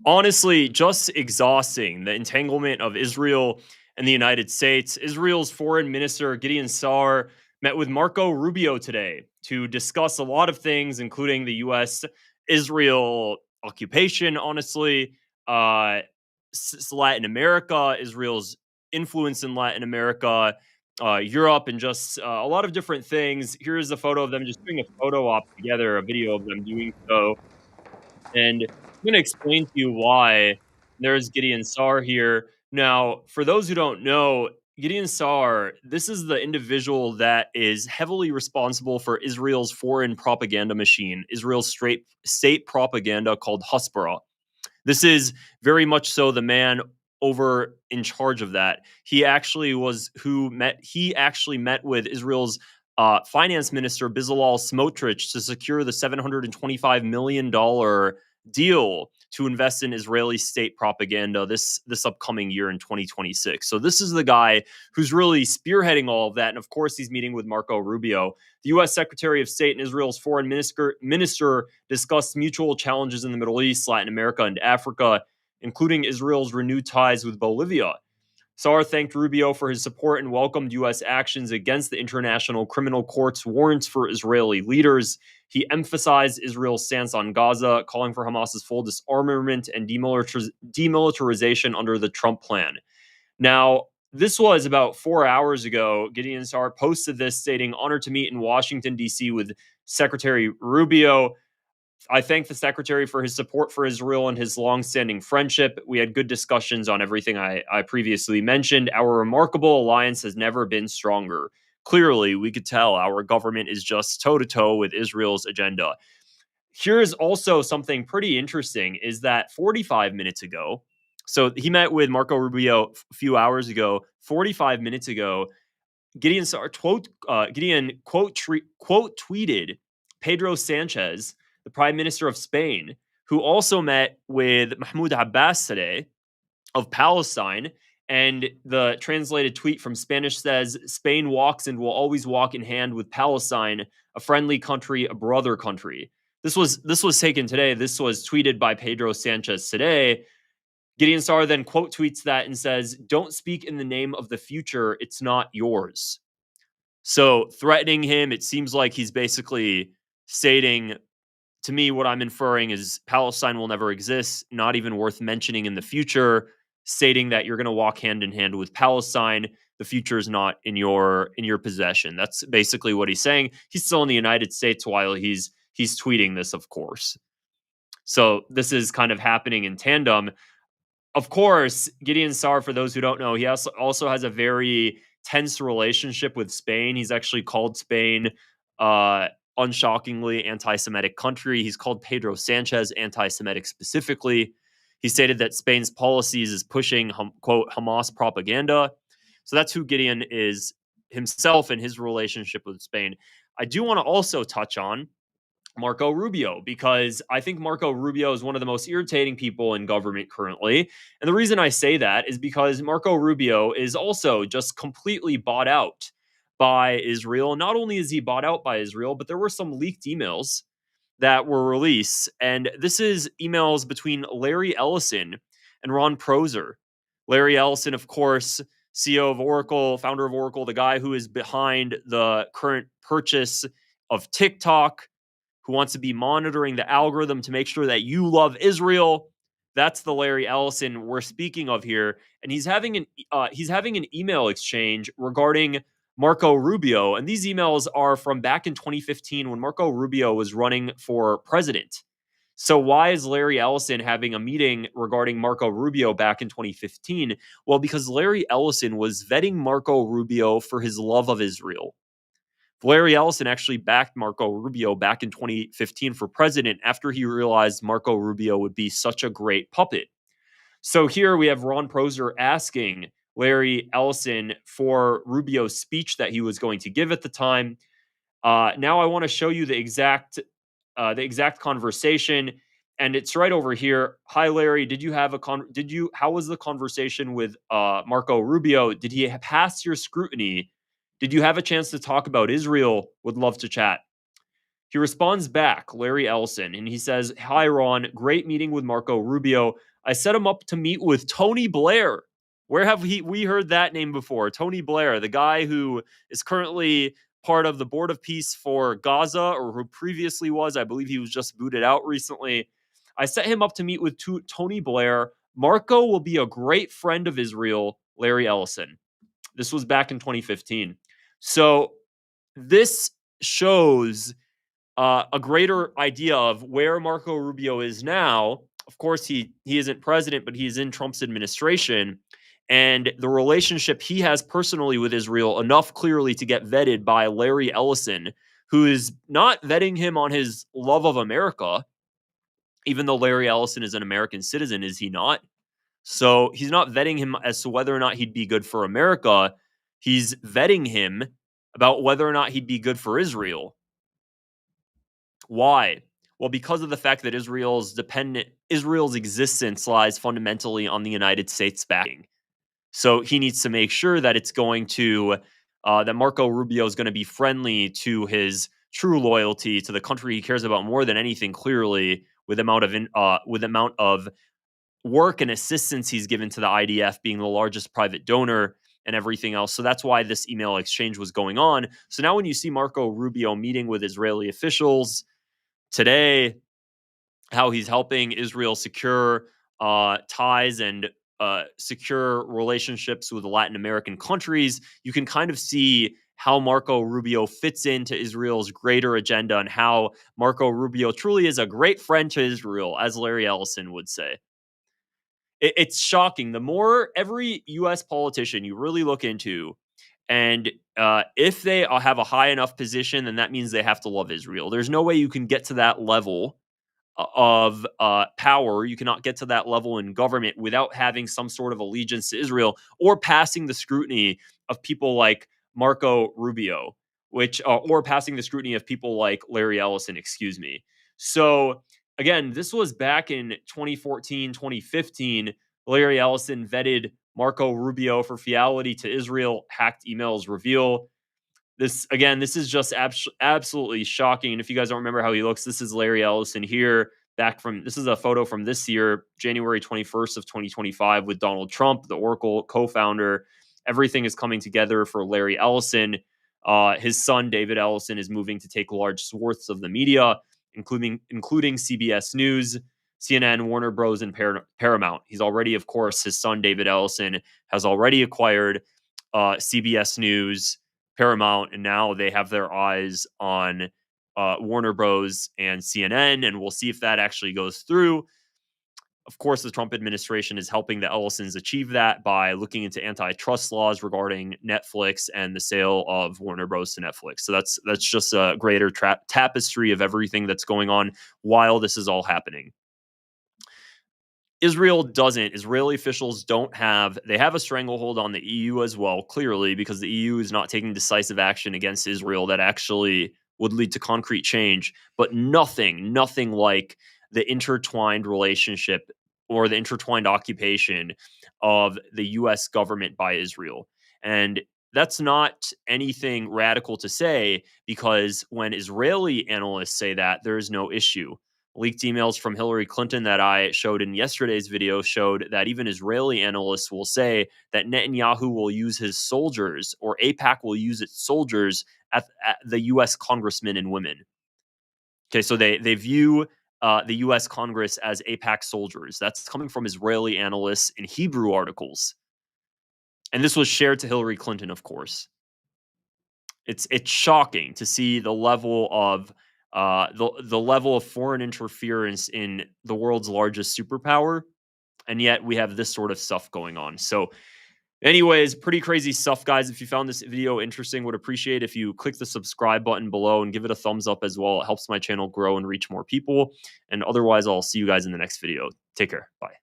Honestly, just exhausting. The entanglement of Israel and the United States. Israel's foreign minister, Gideon Saar, met with Marco Rubio today to discuss a lot of things, including the U.S. Israel occupation, honestly, Latin America, Israel's influence in Latin America, Europe, and just a lot of different things. Here's a photo of them just doing a photo op together, a video of them doing so. And I'm going to explain to you why there's Gideon Sar here. Now, for those who don't know, Gideon Sar, this is the individual that is heavily responsible for Israel's foreign propaganda machine, Israel's straight state propaganda called Hasbara. This is very much so the man over in charge of that. He actually met with Israel's finance minister Bezalel Smotrich to secure the $725 million deal to invest in Israeli state propaganda this upcoming year in 2026. So this is the guy who's really spearheading all of that, and of course he's meeting with Marco Rubio. The U.S. Secretary of State and Israel's foreign minister discussed mutual challenges in the Middle East, Latin America, and Africa, including Israel's renewed ties with Bolivia. Saar thanked Rubio for his support and welcomed U.S. actions against the International Criminal Court's warrants for Israeli leaders. He emphasized Israel's stance on Gaza, calling for Hamas's full disarmament and demilitarization under the Trump plan. Now, this was about 4 hours ago. Gideon Saar posted this stating, "Honored to meet in Washington, D.C. with Secretary Rubio. I thank the secretary for his support for Israel and his longstanding friendship. We had good discussions on everything I previously mentioned. Our remarkable alliance has never been stronger. Clearly, we could tell our government is just toe to toe with Israel's agenda." Here's also something pretty interesting is that 45 minutes ago, so he met with Marco Rubio a few hours ago. 45 minutes ago, Gideon quote tweeted Pedro Sanchez, the Prime Minister of Spain, who also met with Mahmoud Abbas today of Palestine. And the translated tweet from Spanish says, "Spain walks and will always walk in hand with Palestine, a friendly country, a brother country." This was taken today. This was tweeted by Pedro Sanchez today. Gideon Sar then quote tweets that and says, "Don't speak in the name of the future. It's not yours." So threatening him, it seems like he's basically stating, to me, what I'm inferring is Palestine will never exist, not even worth mentioning in the future, stating that you're going to walk hand in hand with Palestine. The future is not in your possession. That's basically what he's saying. He's still in the United States while he's tweeting this, of course. So this is kind of happening in tandem. Of course, Gideon Sar, for those who don't know, he also has a very tense relationship with Spain. He's actually called Spain, uh, unshockingly, anti-Semitic country. He's called Pedro Sanchez anti-Semitic specifically. He stated that Spain's policies is pushing, quote, Hamas propaganda. So that's who Gideon is himself and his relationship with Spain. I do want to also touch on Marco Rubio, because I think Marco Rubio is one of the most irritating people in government currently. And the reason I say that is because Marco Rubio is also just completely bought out by Israel. Not only is he bought out by Israel, but there were some leaked emails that were released. And this is emails between Larry Ellison and Ron Proser. Larry Ellison, of course, CEO of Oracle, founder of Oracle, the guy who is behind the current purchase of TikTok, who wants to be monitoring the algorithm to make sure that you love Israel. That's the Larry Ellison we're speaking of here, and he's having an email exchange regarding Marco Rubio, and these emails are from back in 2015 when Marco Rubio was running for president. So why is Larry Ellison having a meeting regarding Marco Rubio back in 2015? Well, because Larry Ellison was vetting Marco Rubio for his love of Israel. Larry Ellison actually backed Marco Rubio back in 2015 for president after he realized Marco Rubio would be such a great puppet. So here we have Ron Proser asking Larry Ellison for Rubio's speech that he was going to give at the time. Now I want to show you the exact conversation, and it's right over here. Hi, Larry. Did you have a did you How was the conversation with Marco Rubio? Did he pass your scrutiny? Did you have a chance to talk about Israel? Would love to chat. He responds back, Larry Ellison, and he says, "Hi, Ron. Great meeting with Marco Rubio. I set him up to meet with Tony Blair." Where have we heard that name before? Tony Blair, the guy who is currently part of the Board of Peace for Gaza, or who previously was. I believe he was just booted out recently. I set him up to meet with Tony Blair. Marco will be a great friend of Israel, Larry Ellison. This was back in 2015. So this shows a greater idea of where Marco Rubio is now. Of course, he isn't president, but he's in Trump's administration. And the relationship he has personally with Israel, enough clearly to get vetted by Larry Ellison, who is not vetting him on his love of America, even though Larry Ellison is an American citizen, is he not? So he's not vetting him as to whether or not he'd be good for America. He's vetting him about whether or not he'd be good for Israel. Why? Well, because of the fact that Israel's existence lies fundamentally on the United States backing. So he needs to make sure that it's going to that Marco Rubio is going to be friendly to his true loyalty to the country he cares about more than anything. Clearly, with amount of work and assistance he's given to the IDF, being the largest private donor and everything else. So that's why this email exchange was going on. So now when you see Marco Rubio meeting with Israeli officials today, how he's helping Israel secure ties and secure relationships with Latin American countries, you can kind of see how Marco Rubio fits into Israel's greater agenda and how Marco Rubio truly is a great friend to Israel, as Larry Ellison would say. It's shocking. The more every U.S. politician you really look into, and if they have a high enough position, then that means they have to love Israel. There's no way you can get to that level of power. You cannot get to that level in government without having some sort of allegiance to Israel or passing the scrutiny of people like Marco Rubio, or passing the scrutiny of people like Larry Ellison, excuse me. So again, this was back in 2014, 2015. Larry Ellison vetted Marco Rubio for fidelity to Israel. Hacked emails reveal. This is just absolutely shocking. And if you guys don't remember how he looks, this is Larry Ellison here. This is a photo from this year, January 21st of 2025, with Donald Trump, the Oracle co-founder. Everything is coming together for Larry Ellison. His son, David Ellison, is moving to take large swaths of the media, including CBS News, CNN, Warner Bros., and Paramount. He's already, of course, his son, David Ellison, has already acquired CBS News, Paramount, and now they have their eyes on Warner Bros. And CNN, and we'll see if that actually goes through. Of course, the Trump administration is helping the Ellisons achieve that by looking into antitrust laws regarding Netflix and the sale of Warner Bros. To Netflix. So that's just a greater tapestry of everything that's going on while this is all happening. Israeli officials they have a stranglehold on the EU as well, clearly, because the EU is not taking decisive action against Israel that actually would lead to concrete change, but nothing like the intertwined relationship or the intertwined occupation of the US government by Israel. And that's not anything radical to say, because when Israeli analysts say that, there is no issue. Leaked emails from Hillary Clinton that I showed in yesterday's video showed that even Israeli analysts will say that Netanyahu will use his soldiers, or AIPAC will use its soldiers at the U.S. congressmen and women. Okay, so they view the U.S. Congress as AIPAC soldiers. That's coming from Israeli analysts in Hebrew articles. And this was shared to Hillary Clinton, of course. It's shocking to see the level of the level of foreign interference in the world's largest superpower, and yet we have this sort of stuff going on. So anyways, pretty crazy stuff, guys. If you found this video interesting, would appreciate if you click the subscribe button below and give it a thumbs up as well. It helps my channel grow and reach more people. And otherwise, I'll see you guys in the next video. Take care. Bye.